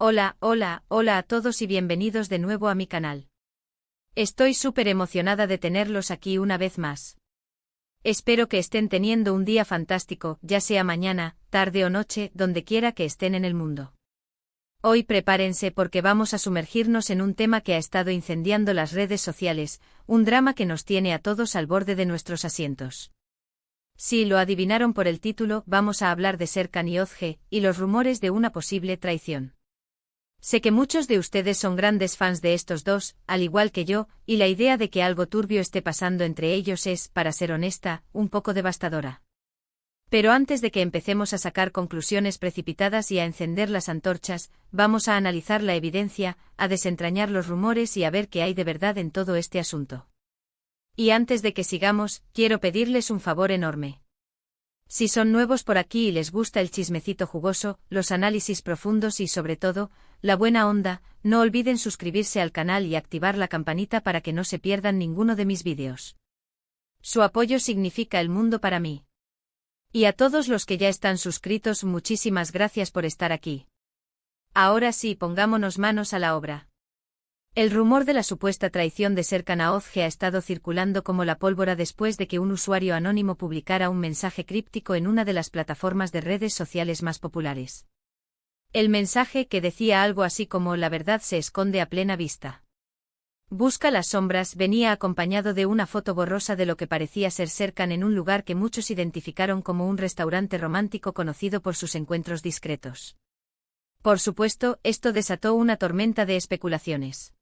Hola a todos y bienvenidos de nuevo a mi canal. Estoy súper emocionada de tenerlos aquí una vez más. Espero que estén teniendo un día fantástico, ya sea mañana, tarde o noche, donde quiera que estén en el mundo. Hoy prepárense porque vamos a sumergirnos en un tema que ha estado incendiando las redes sociales, un drama que nos tiene a todos al borde de nuestros asientos. Si lo adivinaron por el título, vamos a hablar de Serkan y Özge, y los rumores de una posible traición. Sé que muchos de ustedes son grandes fans de estos dos, al igual que yo, y la idea de que algo turbio esté pasando entre ellos es, para ser honesta, un poco devastadora. Pero antes de que empecemos a sacar conclusiones precipitadas y a encender las antorchas, vamos a analizar la evidencia, a desentrañar los rumores y a ver qué hay de verdad en todo este asunto. Y antes de que sigamos, quiero pedirles un favor enorme. Si son nuevos por aquí y les gusta el chismecito jugoso, los análisis profundos y sobre todo, la buena onda, no olviden suscribirse al canal y activar la campanita para que no se pierdan ninguno de mis vídeos. Su apoyo significa el mundo para mí. Y a todos los que ya están suscritos, muchísimas gracias por estar aquí. Ahora sí, pongámonos manos a la obra. El rumor de la supuesta traición de Serkan a Özge ha estado circulando como la pólvora después de que un usuario anónimo publicara un mensaje críptico en una de las plataformas de redes sociales más populares. El mensaje, que decía algo así como "la verdad se esconde a plena vista. Busca las sombras", venía acompañado de una foto borrosa de lo que parecía ser Serkan en un lugar que muchos identificaron como un restaurante romántico conocido por sus encuentros discretos. Por supuesto, esto desató una tormenta de especulaciones.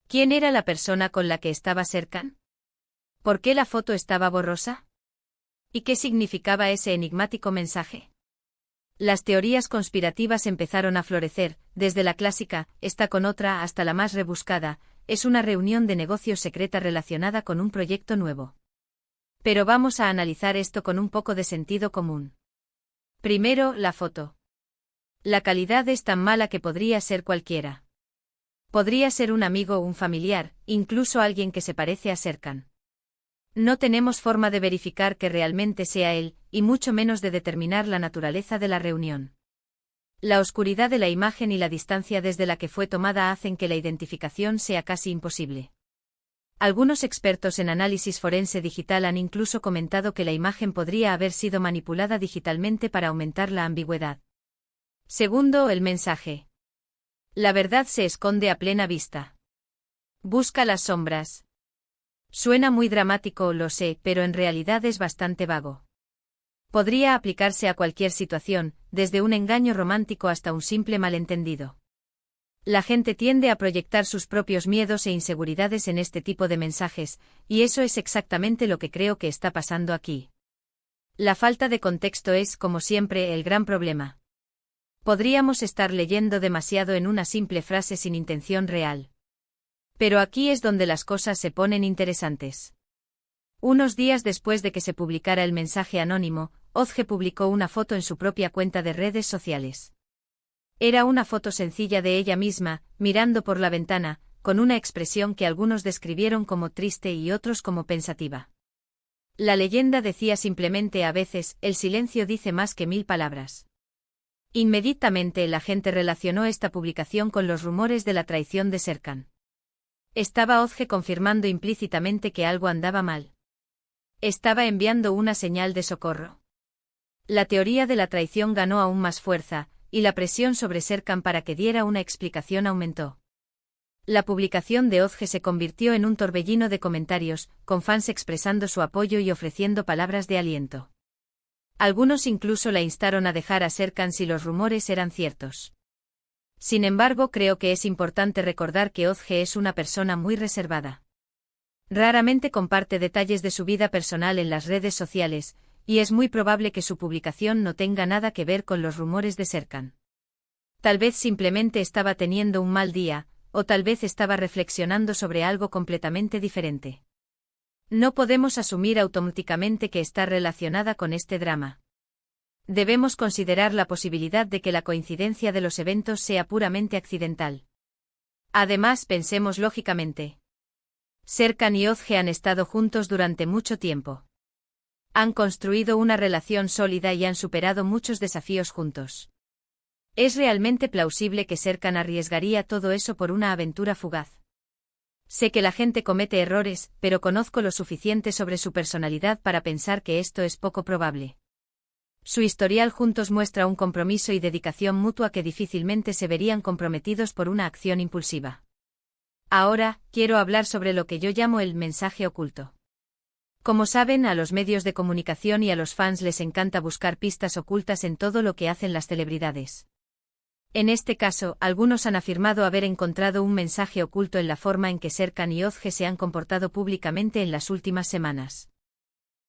¿Quién era la persona con la que estaba Serkan? ¿Por qué la foto estaba borrosa? ¿Y qué significaba ese enigmático mensaje? Las teorías conspirativas empezaron a florecer, desde la clásica, está con otra, hasta la más rebuscada, es una reunión de negocios secreta relacionada con un proyecto nuevo. Pero vamos a analizar esto con un poco de sentido común. Primero, la foto. La calidad es tan mala que podría ser cualquiera. Podría ser un amigo o un familiar, incluso alguien que se parece a Serkan. No tenemos forma de verificar que realmente sea él, y mucho menos de determinar la naturaleza de la reunión. La oscuridad de la imagen y la distancia desde la que fue tomada hacen que la identificación sea casi imposible. Algunos expertos en análisis forense digital han incluso comentado que la imagen podría haber sido manipulada digitalmente para aumentar la ambigüedad. Segundo, el mensaje. La verdad se esconde a plena vista. Busca las sombras. Suena muy dramático, lo sé, pero en realidad es bastante vago. Podría aplicarse a cualquier situación, desde un engaño romántico hasta un simple malentendido. La gente tiende a proyectar sus propios miedos e inseguridades en este tipo de mensajes, y eso es exactamente lo que creo que está pasando aquí. La falta de contexto es, como siempre, el gran problema. Podríamos estar leyendo demasiado en una simple frase sin intención real. Pero aquí es donde las cosas se ponen interesantes. Unos días después de que se publicara el mensaje anónimo, Özge publicó una foto en su propia cuenta de redes sociales. Era una foto sencilla de ella misma, mirando por la ventana, con una expresión que algunos describieron como triste y otros como pensativa. La leyenda decía simplemente: a veces, el silencio dice más que 1000 palabras. Inmediatamente la gente relacionó esta publicación con los rumores de la traición de Serkan. Estaba Özge confirmando implícitamente que algo andaba mal. Estaba enviando una señal de socorro. La teoría de la traición ganó aún más fuerza, y la presión sobre Serkan para que diera una explicación aumentó. La publicación de Özge se convirtió en un torbellino de comentarios, con fans expresando su apoyo y ofreciendo palabras de aliento. Algunos incluso la instaron a dejar a Serkan si los rumores eran ciertos. Sin embargo, creo que es importante recordar que Özge es una persona muy reservada. Raramente comparte detalles de su vida personal en las redes sociales, y es muy probable que su publicación no tenga nada que ver con los rumores de Serkan. Tal vez simplemente estaba teniendo un mal día, o tal vez estaba reflexionando sobre algo completamente diferente. No podemos asumir automáticamente que está relacionada con este drama. Debemos considerar la posibilidad de que la coincidencia de los eventos sea puramente accidental. Además, pensemos lógicamente. Serkan y Özge han estado juntos durante mucho tiempo. Han construido una relación sólida y han superado muchos desafíos juntos. Es realmente plausible que Serkan arriesgaría todo eso por una aventura fugaz. Sé que la gente comete errores, pero conozco lo suficiente sobre su personalidad para pensar que esto es poco probable. Su historial juntos muestra un compromiso y dedicación mutua que difícilmente se verían comprometidos por una acción impulsiva. Ahora, quiero hablar sobre lo que yo llamo el mensaje oculto. Como saben, a los medios de comunicación y a los fans les encanta buscar pistas ocultas en todo lo que hacen las celebridades. En este caso, algunos han afirmado haber encontrado un mensaje oculto en la forma en que Serkan y Özge se han comportado públicamente en las últimas semanas.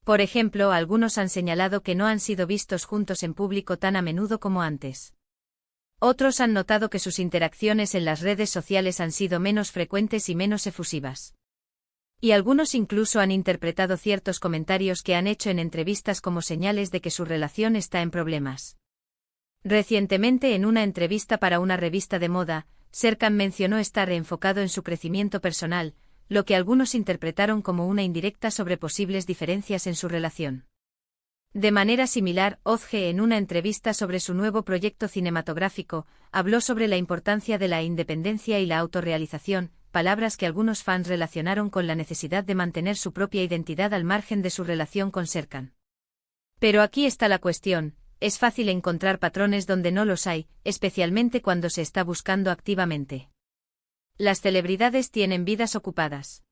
Por ejemplo, algunos han señalado que no han sido vistos juntos en público tan a menudo como antes. Otros han notado que sus interacciones en las redes sociales han sido menos frecuentes y menos efusivas. Y algunos incluso han interpretado ciertos comentarios que han hecho en entrevistas como señales de que su relación está en problemas. Recientemente, en una entrevista para una revista de moda, Serkan mencionó estar enfocado en su crecimiento personal, lo que algunos interpretaron como una indirecta sobre posibles diferencias en su relación. De manera similar, Özge, en una entrevista sobre su nuevo proyecto cinematográfico, habló sobre la importancia de la independencia y la autorrealización, palabras que algunos fans relacionaron con la necesidad de mantener su propia identidad al margen de su relación con Serkan. Pero aquí está la cuestión: es fácil encontrar patrones donde no los hay, especialmente cuando se está buscando activamente. Las celebridades tienen vidas ocupadas.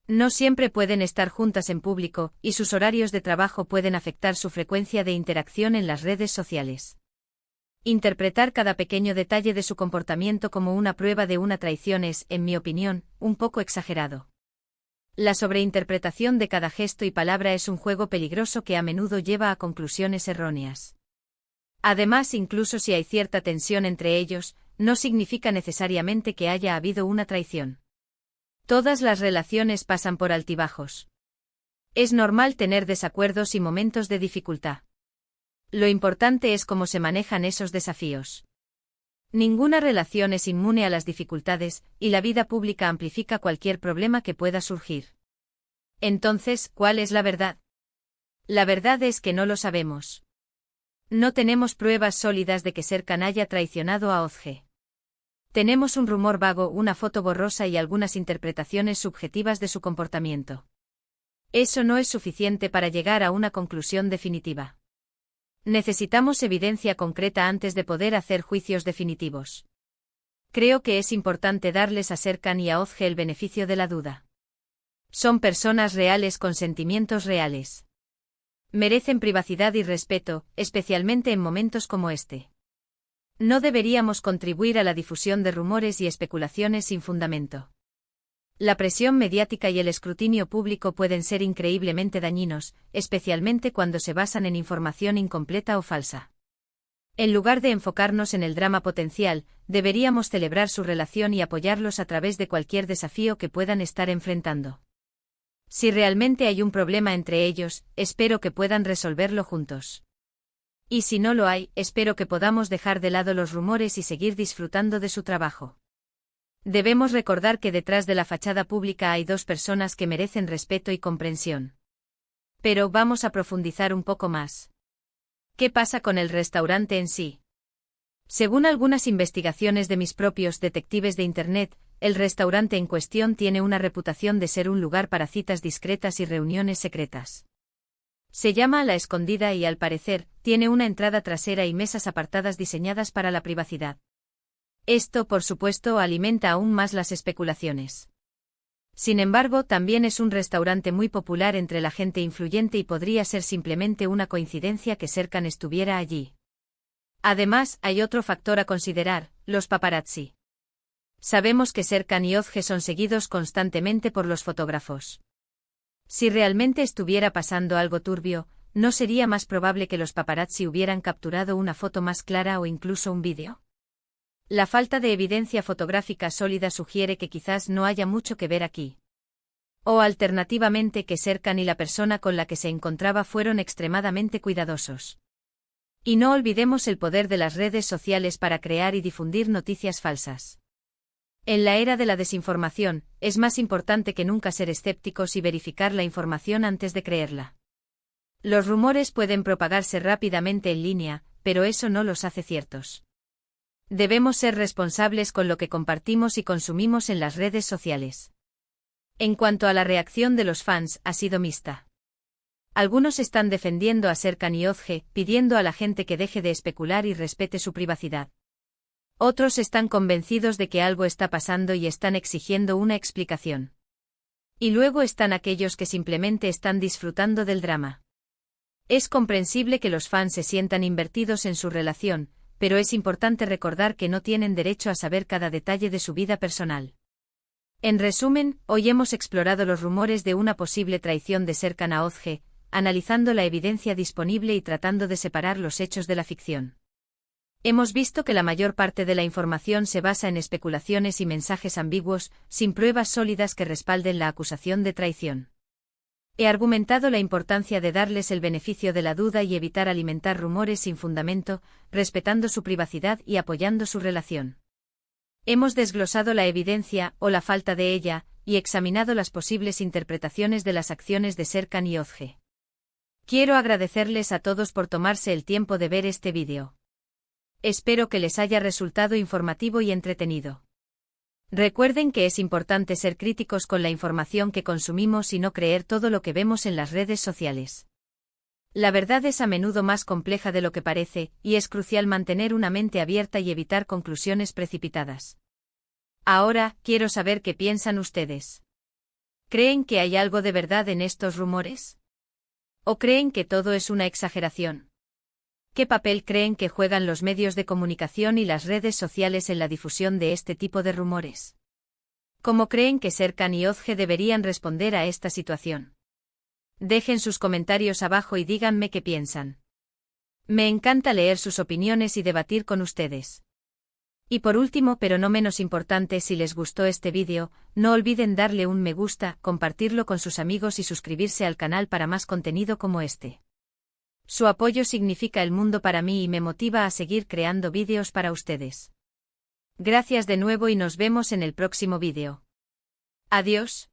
No siempre pueden estar juntas en público, y sus horarios de trabajo pueden afectar su frecuencia de interacción en las redes sociales. Interpretar cada pequeño detalle de su comportamiento como una prueba de una traición es, en mi opinión, un poco exagerado. La sobreinterpretación de cada gesto y palabra es un juego peligroso que a menudo lleva a conclusiones erróneas. Además, incluso si hay cierta tensión entre ellos, no significa necesariamente que haya habido una traición. Todas las relaciones pasan por altibajos. Es normal tener desacuerdos y momentos de dificultad. Lo importante es cómo se manejan esos desafíos. Ninguna relación es inmune a las dificultades, y la vida pública amplifica cualquier problema que pueda surgir. Entonces, ¿cuál es la verdad? La verdad es que no lo sabemos. No tenemos pruebas sólidas de que Serkan haya traicionado a Özge. Tenemos un rumor vago, una foto borrosa y algunas interpretaciones subjetivas de su comportamiento. Eso no es suficiente para llegar a una conclusión definitiva. Necesitamos evidencia concreta antes de poder hacer juicios definitivos. Creo que es importante darles a Serkan y a Özge el beneficio de la duda. Son personas reales con sentimientos reales. Merecen privacidad y respeto, especialmente en momentos como este. No deberíamos contribuir a la difusión de rumores y especulaciones sin fundamento. La presión mediática y el escrutinio público pueden ser increíblemente dañinos, especialmente cuando se basan en información incompleta o falsa. En lugar de enfocarnos en el drama potencial, deberíamos celebrar su relación y apoyarlos a través de cualquier desafío que puedan estar enfrentando. Si realmente hay un problema entre ellos, espero que puedan resolverlo juntos. Y si no lo hay, espero que podamos dejar de lado los rumores y seguir disfrutando de su trabajo. Debemos recordar que detrás de la fachada pública hay dos personas que merecen respeto y comprensión. Pero vamos a profundizar un poco más. ¿Qué pasa con el restaurante en sí? Según algunas investigaciones de mis propios detectives de Internet, el restaurante en cuestión tiene una reputación de ser un lugar para citas discretas y reuniones secretas. Se llama La Escondida y, al parecer, tiene una entrada trasera y mesas apartadas diseñadas para la privacidad. Esto, por supuesto, alimenta aún más las especulaciones. Sin embargo, también es un restaurante muy popular entre la gente influyente y podría ser simplemente una coincidencia que Serkan estuviera allí. Además, hay otro factor a considerar: los paparazzi. Sabemos que Serkan y Özge son seguidos constantemente por los fotógrafos. Si realmente estuviera pasando algo turbio, ¿no sería más probable que los paparazzi hubieran capturado una foto más clara o incluso un vídeo? La falta de evidencia fotográfica sólida sugiere que quizás no haya mucho que ver aquí. O alternativamente que Serkan y la persona con la que se encontraba fueron extremadamente cuidadosos. Y no olvidemos el poder de las redes sociales para crear y difundir noticias falsas. En la era de la desinformación, es más importante que nunca ser escépticos y verificar la información antes de creerla. Los rumores pueden propagarse rápidamente en línea, pero eso no los hace ciertos. Debemos ser responsables con lo que compartimos y consumimos en las redes sociales. En cuanto a la reacción de los fans, ha sido mixta. Algunos están defendiendo a Serkan y Ozge, pidiendo a la gente que deje de especular y respete su privacidad. Otros están convencidos de que algo está pasando y están exigiendo una explicación. Y luego están aquellos que simplemente están disfrutando del drama. Es comprensible que los fans se sientan invertidos en su relación, pero es importante recordar que no tienen derecho a saber cada detalle de su vida personal. En resumen, hoy hemos explorado los rumores de una posible traición de Serkan a Ozge, analizando la evidencia disponible y tratando de separar los hechos de la ficción. Hemos visto que la mayor parte de la información se basa en especulaciones y mensajes ambiguos, sin pruebas sólidas que respalden la acusación de traición. He argumentado la importancia de darles el beneficio de la duda y evitar alimentar rumores sin fundamento, respetando su privacidad y apoyando su relación. Hemos desglosado la evidencia, o la falta de ella, y examinado las posibles interpretaciones de las acciones de Serkan y Ozge. Quiero agradecerles a todos por tomarse el tiempo de ver este vídeo. Espero que les haya resultado informativo y entretenido. Recuerden que es importante ser críticos con la información que consumimos y no creer todo lo que vemos en las redes sociales. La verdad es a menudo más compleja de lo que parece, y es crucial mantener una mente abierta y evitar conclusiones precipitadas. Ahora, quiero saber qué piensan ustedes. ¿Creen que hay algo de verdad en estos rumores? ¿O creen que todo es una exageración? ¿Qué papel creen que juegan los medios de comunicación y las redes sociales en la difusión de este tipo de rumores? ¿Cómo creen que Serkan y Ozge deberían responder a esta situación? Dejen sus comentarios abajo y díganme qué piensan. Me encanta leer sus opiniones y debatir con ustedes. Y por último, pero no menos importante, si les gustó este vídeo, no olviden darle un me gusta, compartirlo con sus amigos y suscribirse al canal para más contenido como este. Su apoyo significa el mundo para mí y me motiva a seguir creando vídeos para ustedes. Gracias de nuevo y nos vemos en el próximo vídeo. Adiós.